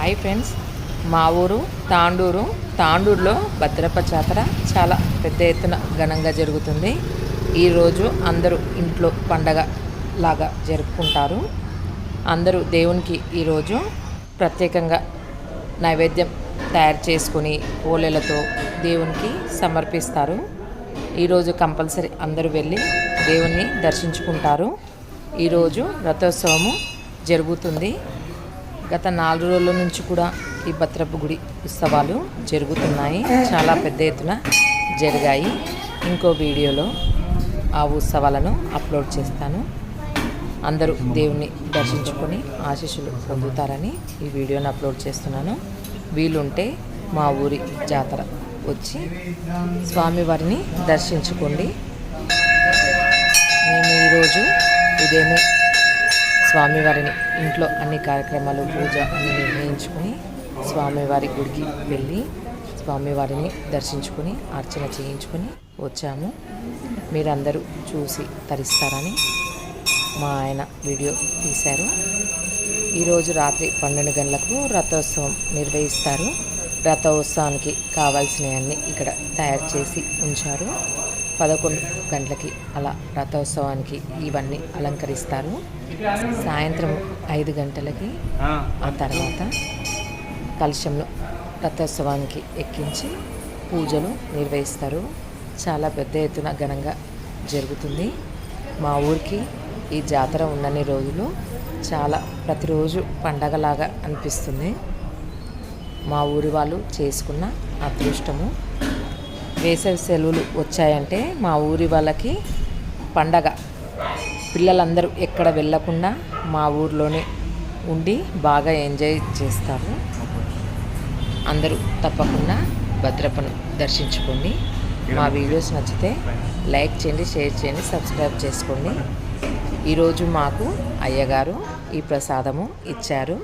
Hi friends, మా ఊరు తాండూరులో భద్రప్ప జాతర చాలా పెద్ద ఎత్తున ఘనంగా జరుగుతుంది. ఈరోజు అందరూ ఇంట్లో పండగ లాగా జరుపుకుంటారు. అందరూ దేవునికి ఈరోజు ప్రత్యేకంగా నైవేద్యం తయారు చేసుకొని పోలేలతో దేవునికి సమర్పిస్తారు. ఈరోజు కంపల్సరీ అందరూ వెళ్ళి దేవుణ్ణి దర్శించుకుంటారు. ఈరోజు రథోత్సవము జరుగుతుంది. గత 4 రోజుల నుంచి కూడా ఈ భద్రప్ప గుడి ఉత్సవాలు జరుగుతున్నాయి. చాలా పెద్ద ఎత్తున జరిగాయి. ఇంకో వీడియోలో ఆ ఉత్సవాలను అప్లోడ్ చేస్తాను. అందరూ దేవుణ్ణి దర్శించుకొని ఆశీస్సులు పొందుతారని ఈ వీడియోని అప్లోడ్ చేస్తున్నాను. వీలుంటే మా ఊరి జాతర వచ్చి స్వామివారిని దర్శించుకోండి. మేము ఈరోజు ఉదయమే స్వామివారిని ఇంట్లో అన్ని కార్యక్రమాలు పూజ అన్ని నిర్ణయించుకొని స్వామివారి గుడికి వెళ్ళి స్వామివారిని దర్శించుకొని అర్చన చేయించుకొని వచ్చాము. మీరందరూ చూసి తరిస్తారని మా ఆయన వీడియో తీశారు. ఈరోజు రాత్రి 12 గంటలకు రథోత్సవం నిర్వహిస్తారు. రథోత్సవానికి కావాల్సినవన్నీ ఇక్కడ తయారు చేసి ఉంచారు. 11 గంటలకి అలా రథోత్సవానికి ఇవన్నీ అలంకరిస్తారు. సాయంత్రం 5 గంటలకి ఆ తర్వాత కలశంలో రథోత్సవానికి ఎక్కించి పూజలు నిర్వహిస్తారు. చాలా పెద్ద ఎత్తున ఘనంగా జరుగుతుంది. మా ఊరికి ఈ జాతర ఉన్నన్ని రోజులు చాలా ప్రతిరోజు పండగలాగా అనిపిస్తుంది. మా ఊరి వాళ్ళు చేసుకున్న అదృష్టము. వేసవి సెలవులు వచ్చాయంటే మా ఊరి వాళ్ళకి పండగ. పిల్లలందరూ ఎక్కడ వెళ్ళకుండా మా ఊర్లోనే ఉండి బాగా ఎంజాయ్ చేస్తారు. అందరూ తప్పకుండా భద్రప్పను దర్శించుకోండి. మా వీడియోస్ నచ్చితే లైక్ చేయండి, షేర్ చేయండి, సబ్స్క్రైబ్ చేసుకోండి. ఈరోజు మాకు అయ్యగారు ఈ ప్రసాదము ఇచ్చారు.